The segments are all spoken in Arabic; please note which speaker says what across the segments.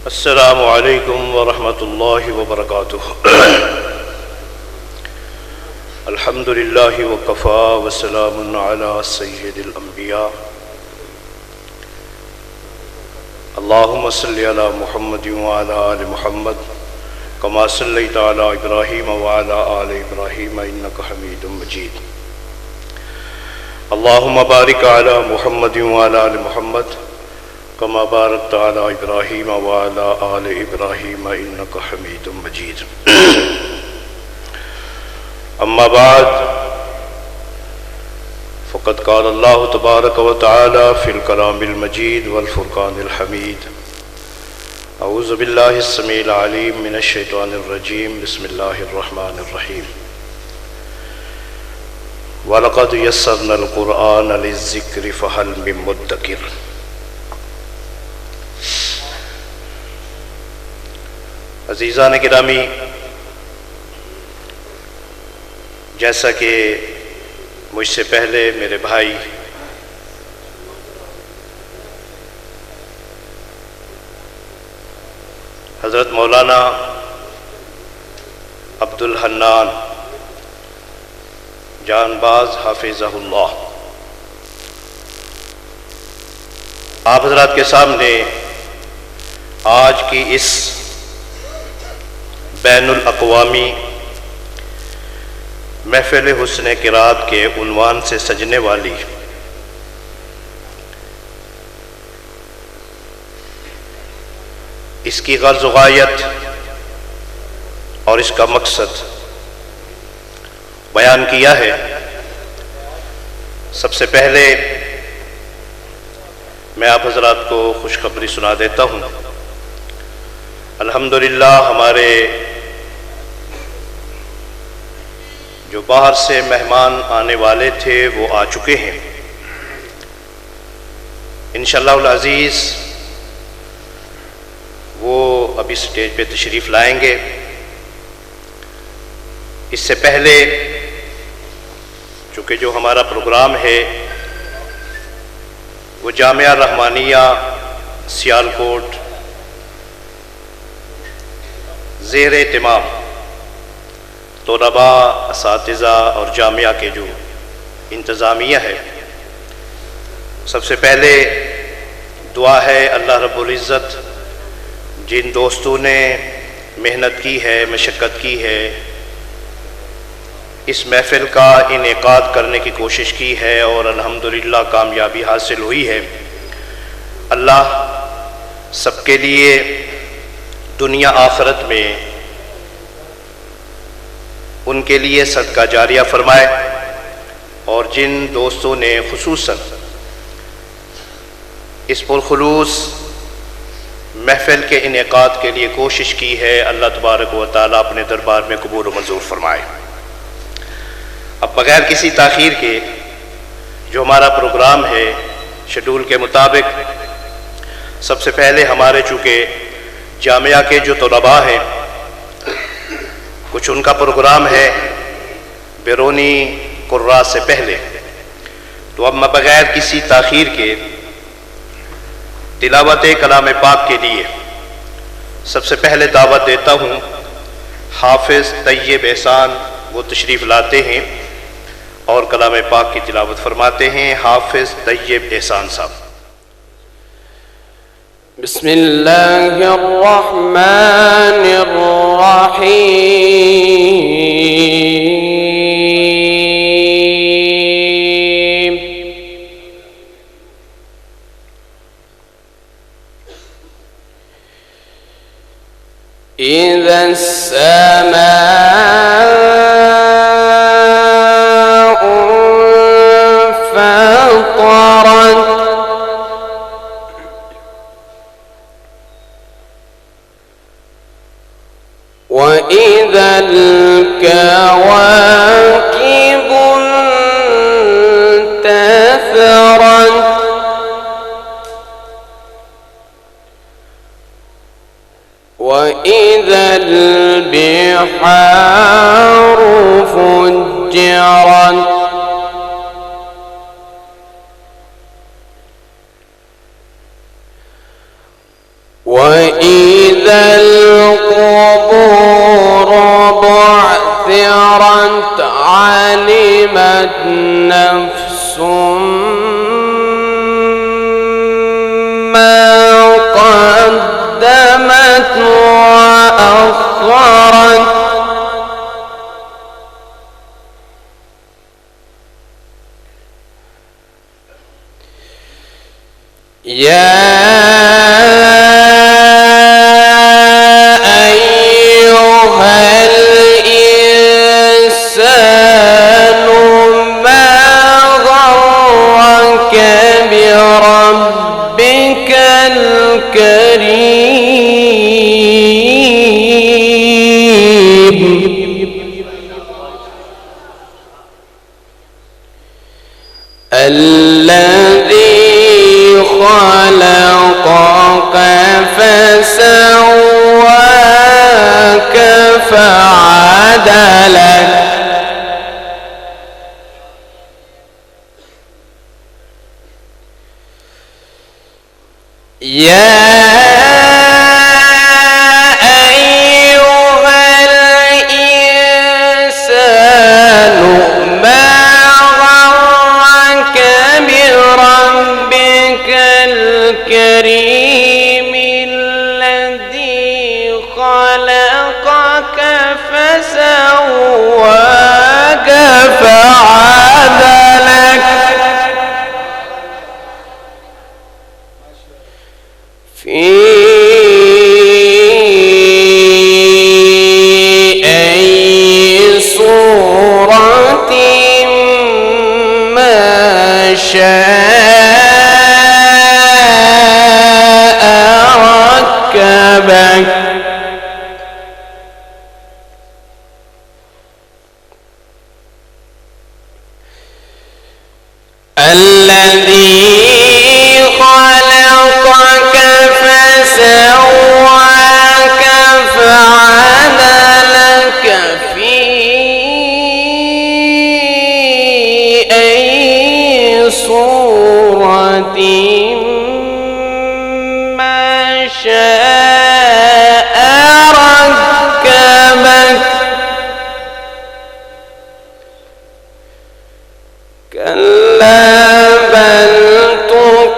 Speaker 1: السلام علیکم ورحمۃ اللہ وبرکاتہ۔ الحمد للہ وکفی وسلام علی سید الانبیاء۔ اللہم صلی علی محمد وعلی آل محمد کما صلیت علی ابراہیم وعلی آل ابراہیم انک حمید مجید۔ اللہم بارک علی محمد وعلی آل محمد کما بارکت علی ابراہیم وعلی آل ابراہیم انک حمید مجید۔ اما بعد فقد قال اللہ تبارک و تعالی فی الکلام المجید والفرقان الحمید۔ اعوذ باللہ السمیع العلیم من الشیطان الرجیم، بسم اللہ الرحمن الرحیم۔ وَلَقَدْ يَسَّرْنَا الْقُرْآنَ لِلذِّكْرِ فَهَلْ مِن مُدَّكِرٍ۔ عزیزان گرامی، جیسا کہ مجھ سے پہلے میرے بھائی حضرت مولانا عبد الحنان جان باز حافظہ اللہ آپ حضرات کے سامنے آج کی اس بین الاقوامی محفل حسن قرات کے عنوان سے سجنے والی اس کی غرض و غایت اور اس کا مقصد بیان کیا ہے۔ سب سے پہلے میں آپ حضرات کو خوشخبری سنا دیتا ہوں۔ الحمدللہ ہمارے جو باہر سے مہمان آنے والے تھے وہ آ چکے ہیں۔ انشاءاللہ العزیز وہ ابھی سٹیج پہ تشریف لائیں گے۔ اس سے پہلے چونکہ جو ہمارا پروگرام ہے وہ جامعہ رحمانیہ سیالکوٹ زیر اہتمام طلباء، اساتذہ اور جامعہ کے جو انتظامیہ ہے، سب سے پہلے دعا ہے اللہ رب العزت جن دوستوں نے محنت کی ہے، مشقت کی ہے، اس محفل کا انعقاد کرنے کی کوشش کی ہے اور الحمدللہ کامیابی حاصل ہوئی ہے، اللہ سب کے لیے دنیا آخرت میں ان کے لیے صدقہ جاریہ فرمائے، اور جن دوستوں نے خصوصاً اس پرخلوص محفل کے انعقاد کے لیے کوشش کی ہے، اللہ تبارک و تعالیٰ اپنے دربار میں قبول و منظور فرمائے۔ اب بغیر کسی تاخیر کے جو ہمارا پروگرام ہے شیڈول کے مطابق، سب سے پہلے ہمارے چونکہ جامعہ کے جو طلباء ہیں کچھ ان کا پروگرام ہے بیرونی قراء سے پہلے، تو اب میں بغیر کسی تاخیر کے تلاوت کلام پاک کے لیے سب سے پہلے دعوت دیتا ہوں حافظ طیب احسان، وہ تشریف لاتے ہیں اور کلام پاک کی تلاوت فرماتے ہیں۔ حافظ طیب احسان صاحب۔
Speaker 2: بسم اللہ الرحمن الرحیم۔ اذا السماء انفطرت وَإِذَا الْكَوَاكِبُ انتَثَرَتْ وَإِذَا الْبِحَارُ فُجِّرَتْ وإذا القبور بعثرت علمت نفس ما قدمت وأخرت يا أيها الإنسان ما غرك بربك الكريم الذي خلقك فسواك فعدلك يا أيها الإنسان ما غرك بربك الكريم الذي خلقك فسواك فعدلك في أي صورة ما شاء ركبك الذي خلقك فسواك فعدلك في أي صورة ما شاء ركبك كلا بل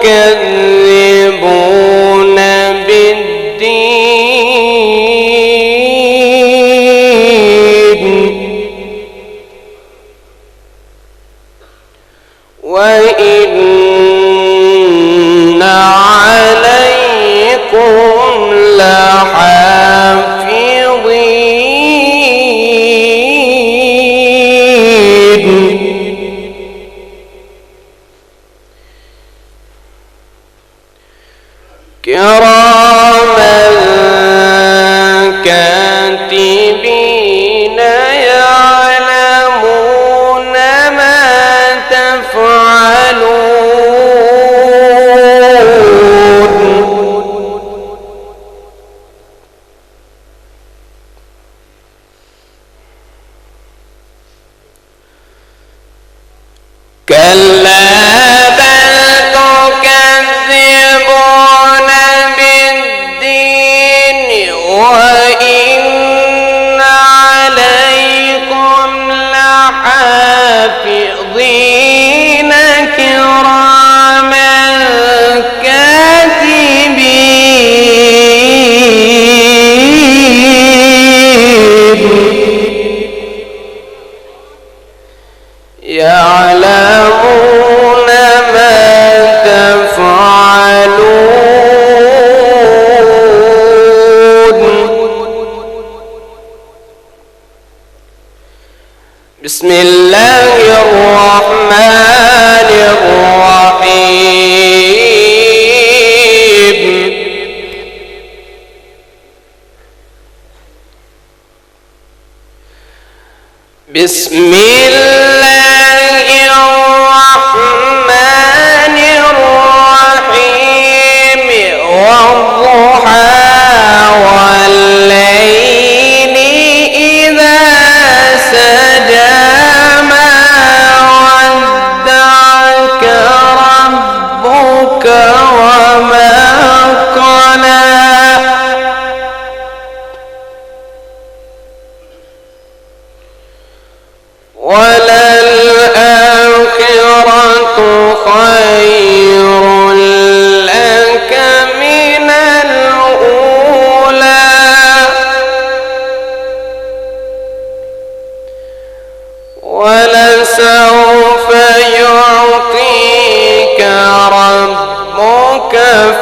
Speaker 2: تكذبون بالدين وإن عليكم لحافظين كراما كاتبين يعلمون ما تفعلون كلا بل تكذبون بالدين وإن عليكم لحافظين كراما كاتبين يعلمون ما تفعلون بسم الله الرحمن الرحيم بسم الله الرحمن الرحيم والضحى والليل إذا سجى ما ودعك ربك وما قلى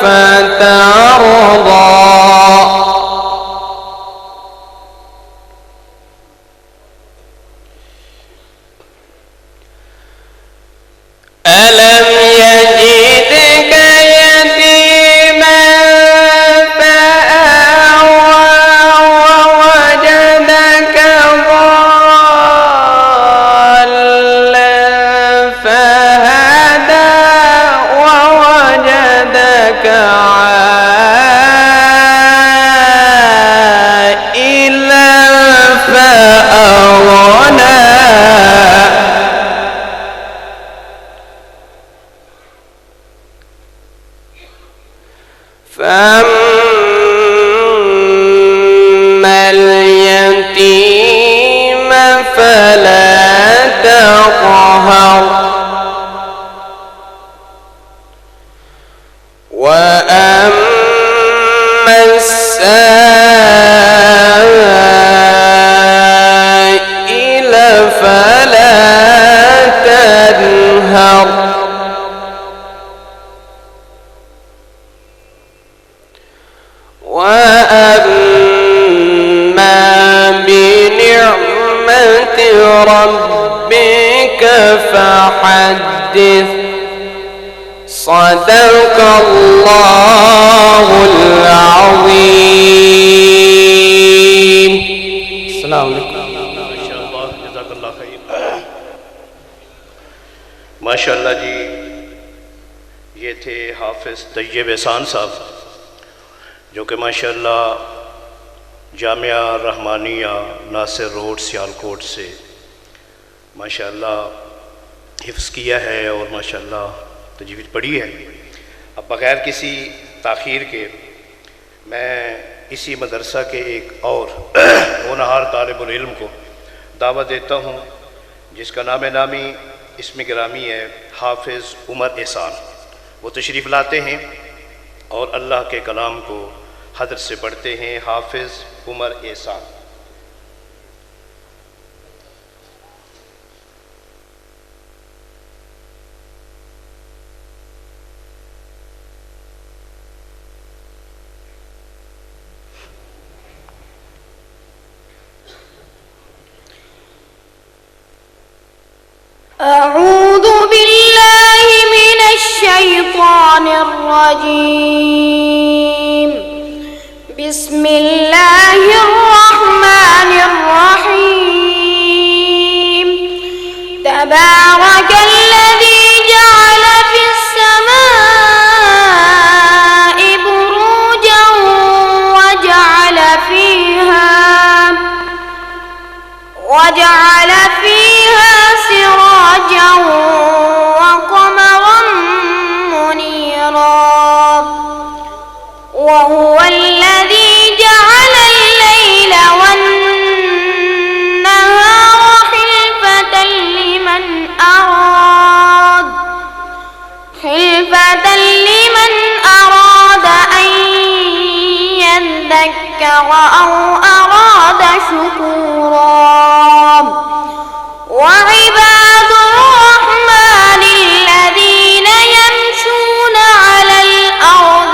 Speaker 2: فترضى ألم يجدك يتيما فآوى ووجدك ضالا فهدى ووجدك عائلا فأغنى فأما اليتيم فلا تقهر وأما السائل فلا تنهر وأما بنعمة ربك فحدث صدق الله العظيم. السلام عليكم.
Speaker 1: माशाअल्लाह, जज़ाकल्लाह खैर. माशाअल्लाह जी, ये थे हाफिज़ तैयब एहसान साहब, जो कि माशाअल्लाह जामिया रहमानिया नासिर रोड सियालकोट से माशाअल्लाह हिफ्ज़ किया है और माशाअल्लाह तजवीज़ पढ़ी है. अब बग़ैर किसी ताख़ीर के मैं इसी मदरसा के एक और होनहार तालिबुल इल्म को दावत देता हूँ, जिसका नाम नामी इसमें गिरामी है हाफिज़ उमर एहसान. वो तशरीफ़ लाते हैं और अल्लाह के कलाम को हदर से पढ़ते हैं. हाफिज़ उमर एहसान.
Speaker 3: أعوذ بالله من الشيطان الرجيم. بسم الله الرحمن الرحيم. تبارك الذي جعل في السماء بروجا وجعل فيها سراجا وقمرا منيرا. وهو الذي جعل الليل والنهار خلفة لمن أراد أن يذكر أو أراد شكورا. وعباد الرحمن الذين يمشون على الأرض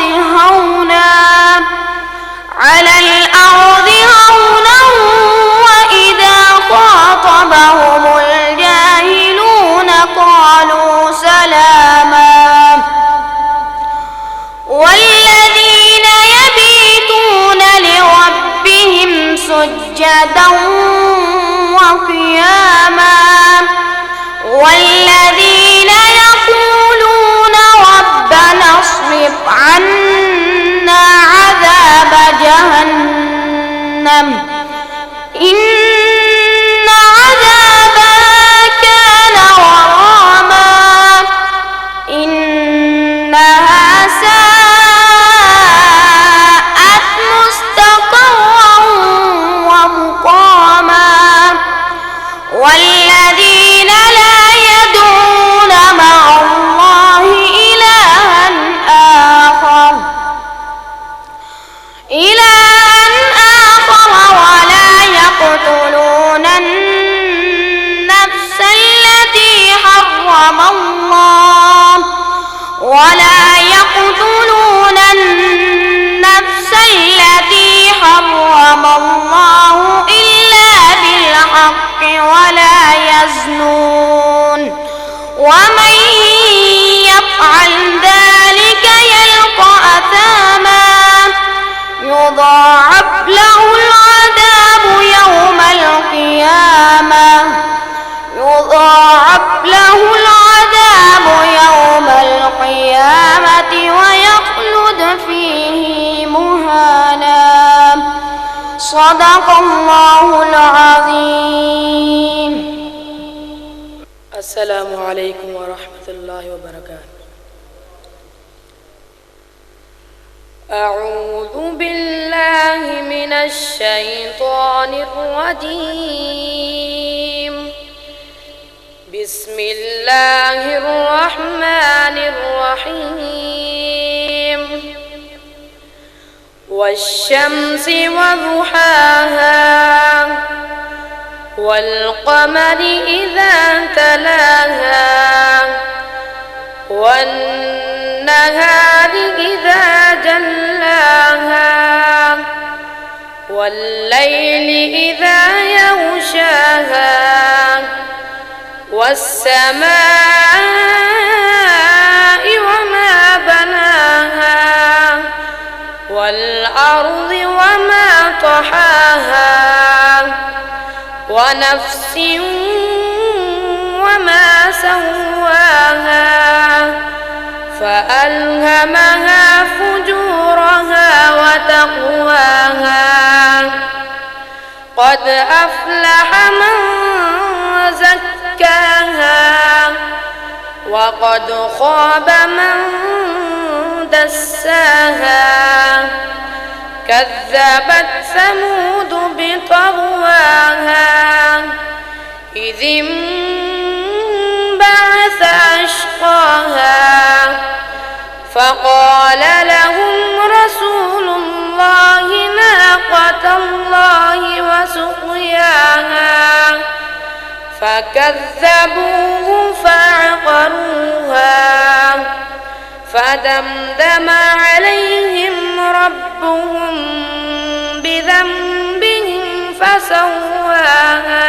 Speaker 3: هونا وإذا خاطبهم الجاهلون قالوا سلاما. والذين يبيتون لربهم سجدا وقياما. والذين يقولون ربنا اصرف عنا عذاب جهنم إن عذابها كان غراما إنها ساءت مستقرا ومقاما. والذين لا يدعون مع الله إلها آخر يحزنون ومن يفعل ذلك يلقى أثاما يضاعف له العذاب يوم القيامة ويخلد فيه مهانا. صدق الله العظيم.
Speaker 4: السلام عليكم ورحمة الله وبركاته. أعوذ بالله من الشيطان الرجيم. بسم الله الرحمن الرحيم. والشمس وضحاها والقمر إذا تلاها والنهار إذا جلاها والليل إذا يغشاها والسماء وما بناها والأرض وما طحاها ونفس وما سواها فألهمها فجورها وتقواها. قد أفلح من زكاها وقد خاب من دساها. كذبت ثمود بطغواها إذ انبعث أشقاها فقال لهم رسول الله ناقة الله وسقياها فكذبوه فعقروها فدمدم عليهم ربهم بذنبهم فسواها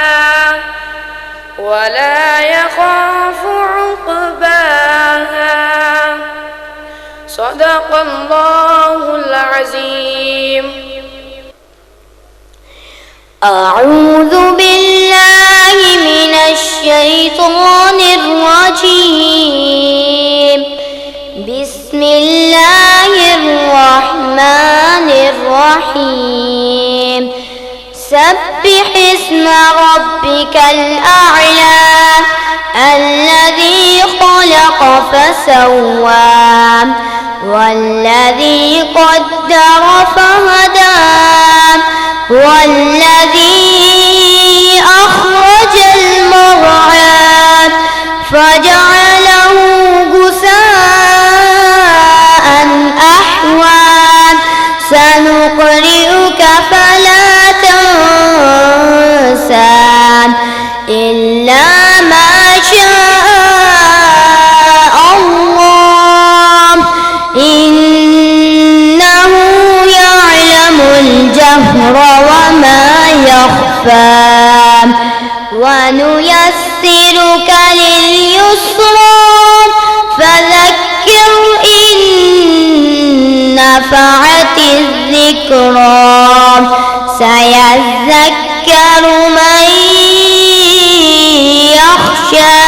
Speaker 4: ولا يخاف عقباها. صدق الله العظيم.
Speaker 3: أعوذ بالله من الشيطان الرجيم. بسم الله الرحمن الرحيم. سبح اسم ربك الأعلى الذي خلق فسوى والذي قدر فهدى والذي أخرج المرعى فجعله غثاء أحوى. سنقرئك فلا تنسى إلا ما شاء الله إنه يعلم الجهر وما يخفى. ونيسرك لليسرى فذكر إن نفعت الذكرى. سيذكر من يخشى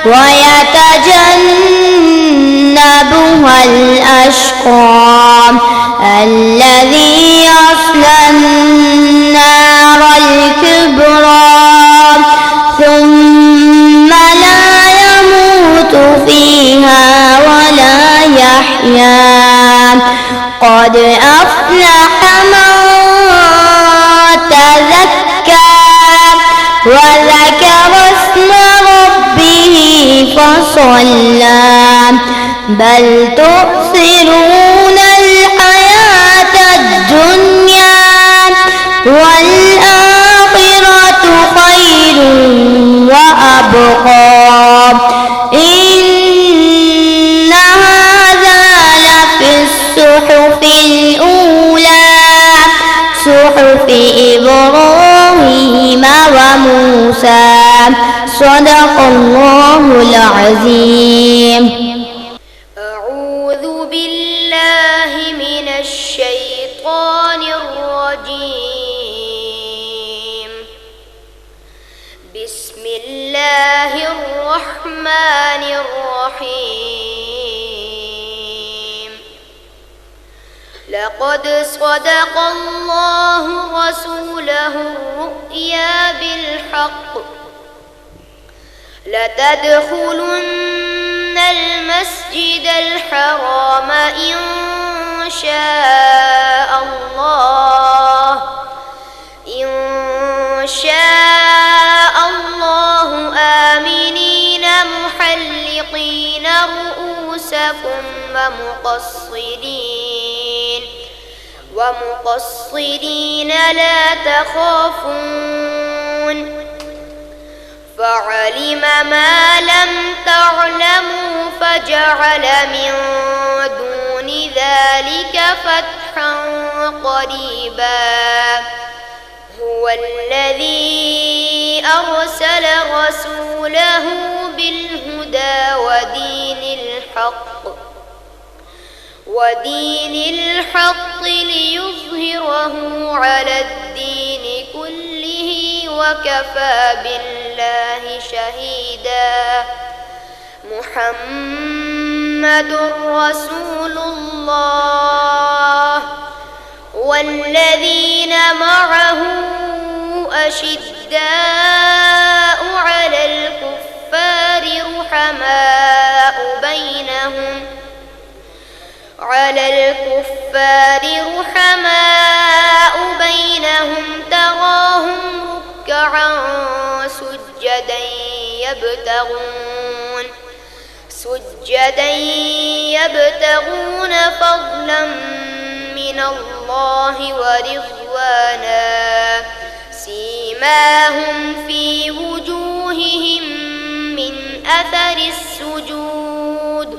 Speaker 3: ويتجنبها الأشقى الذي يصلى النار الكبرى ثم لا يموت فيها ولا يحيا. قد أفلح من تزكى وذكر اسم ربه فصلى. بل تؤثرون الحياة الدنيا والآخرة خير وأبقى. إن هذا لفي الصحف الأولى صحف إبراهيم وموسى صدق الله العظيم.
Speaker 5: أعوذ بالله من الشيطان الرجيم. بسم الله الرحمن الرحيم. لقد صدق الله رسوله الرؤيا بالحق لتدخلن المسجد الحرام إن شاء الله آمنين محلقين رؤوسكم ومقصرين لا تخافون فعلم ما لم تعلموا فجعل من دون ذلك فتحا قريبا. هو الذي أرسل رسوله بالهدى ودين الحق ليظهره على الدين كله وكفى بالله شهيدا. محمد رسول الله والذين معه أشداء على الكفار رحماء بينهم تراهم ركعا سجدا يبتغون فضلا من الله ورضوانا سيماهم في وجوههم من أثر السجود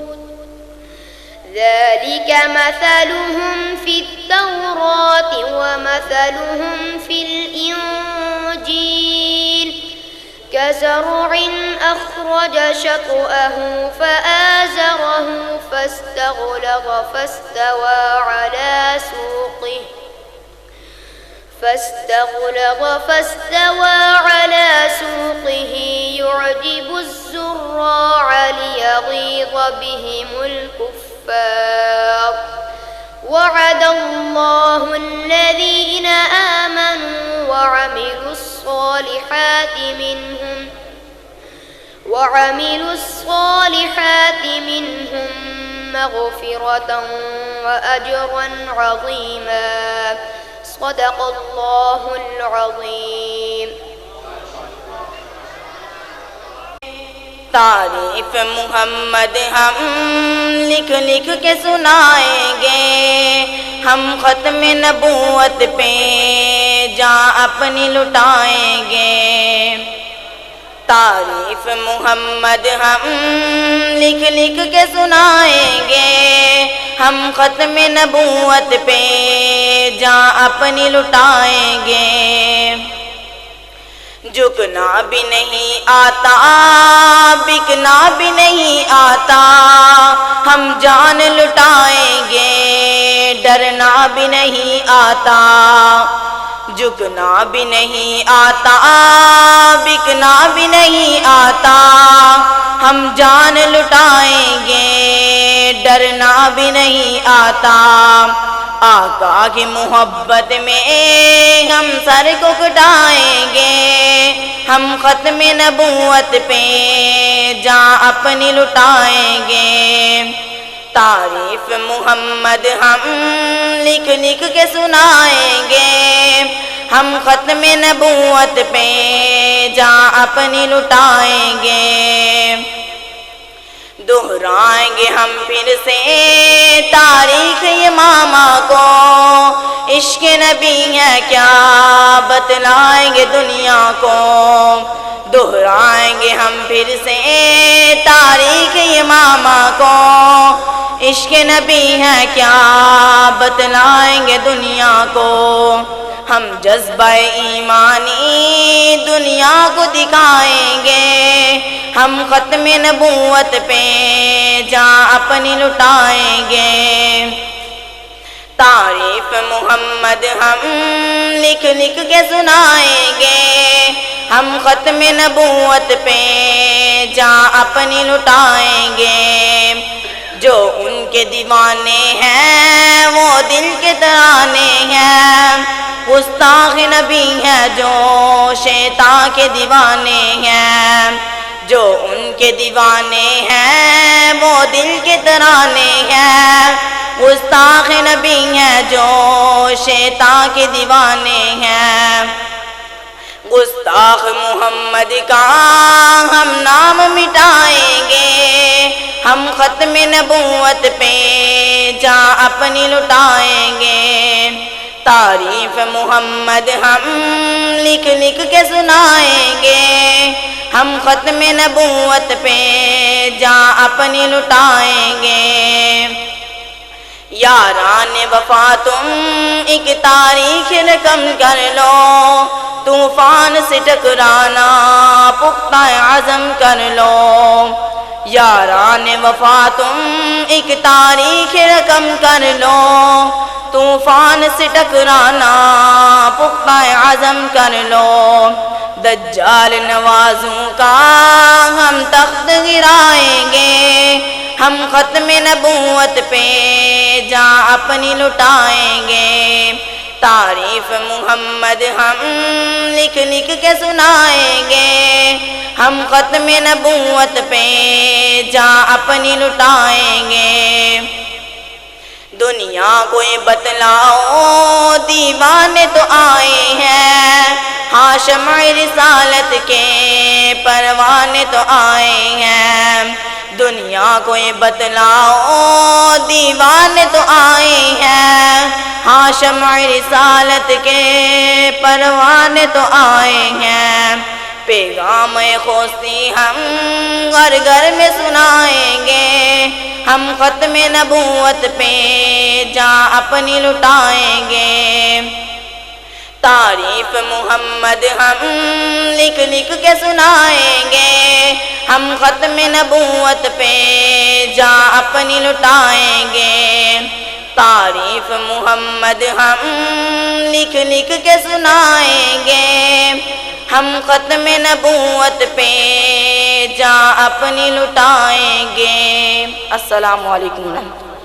Speaker 5: ذلك مثلهم في التوراة ومثلهم في الإنجيل كزرع أخرج شطأه فآزره فاستغلظ فاستوى على سوقه يعجب الزراع ليغيظ بهم الكفار. وعد الله الذين آمنوا وعملوا الصالحات منهم مغفرة وأجرا عظيما. صدق الله العظيم.
Speaker 6: तारीफ मुहम्मद हम लिख लिख के सुनाएंगे, हम ख़त्म नबूवत पे जान अपनी लुटाएंगे। तारीफ मुहम्मद हम लिख लिख के सुनाएंगे, हम ख़त्म नबूवत पे जान अपनी लुटाएंगे। झुकना भी नहीं आता, बिकना भी नहीं आता, हम जान लुटाएंगे, डरना भी नहीं आता। झुकना भी नहीं आता, बिकना भी नहीं आता, हम जान लुटाएंगे, डरना भी नहीं आता। आका की मोहब्बत में हम सर को कटाएंगे, हम ख़त्म नबूवत पे जान अपनी लुटाएंगे। तारीफ मुहम्मद हम लिख लिख के सुनाएंगे, हम ख़त्म नबूवत पे जान अपनी लुटाएंगे। दोहराएंगे हम फिर से तारीख इमामा को, इश्क नबी है क्या बतलाएंगे दुनिया को। दोहराएंगे हम फिर से तारीख इमामा को, इश्क नबी है क्या बतलाएंगे दुनिया को। ہم جذبہ ایمانی دنیا کو دکھائیں گے، ہم ختم نبوت پہ جان اپنی لٹائیں گے۔ تعریف محمد ہم لکھ لکھ کے سنائیں گے، ہم ختم نبوت پہ جان اپنی لٹائیں گے۔ جو ان کے دیوانے ہیں وہ دل کے ترانے ہیں، گستاخ نبی ہے جو شیطان کے دیوانے ہیں۔ جو ان کے دیوانے ہیں وہ دل کے ترانے ہیں، گستاخ نبی ہے جو شیطان کے دیوانے ہیں۔ گستاخ محمد کا ہم نام مٹائیں گے، ہم ختم نبوت پہ جان اپنی لٹائیں گے۔ تعریف محمد ہم لکھ لکھ کے سنائیں گے، ہم ختم نبوت پہ جان اپنی لٹائیں گے۔ یاران وفا تم ایک تاریخ رقم کر لو، طوفان سے ٹکرانا پختہ عزم کر لو۔ یاران وفا تم ایک تاریخ رقم کر لو، طوفان سے ٹکرانا پختہ عزم کر لو۔ دجال نوازوں کا ہم تخت گرائیں گے، ہم ختم نبوت پہ جان اپنی لٹائیں گے۔ تعریف محمد ہم لکھ لکھ کے سنائیں گے، ہم ختم نبوت پہ جان اپنی لٹائیں گے۔ دنیا کو بتلاؤ دیوانے تو آئے ہیں، ہاں شمع رسالت کے پروانے تو آئے ہیں۔ دنیا کو بتلاؤ دیوانے تو آئے ہیں، ہاں شمع رسالت کے پروانے تو آئے ہیں۔ پیغام خوشی ہم گھر گھر میں سنائیں گے، ہم ختم نبوت پہ جان اپنی لٹائیں گے۔ تعریف محمد ہم لکھ لکھ کے سنائیں گے، ہم ختم نبوت پہ جان اپنی لٹائیں گے۔ تعریف محمد ہم لکھ لکھ کے سنائیں گے، ہم ختم نبوت پہ جان اپنی لٹائیں گے۔ السلام علیکم ورحمۃ اللہ۔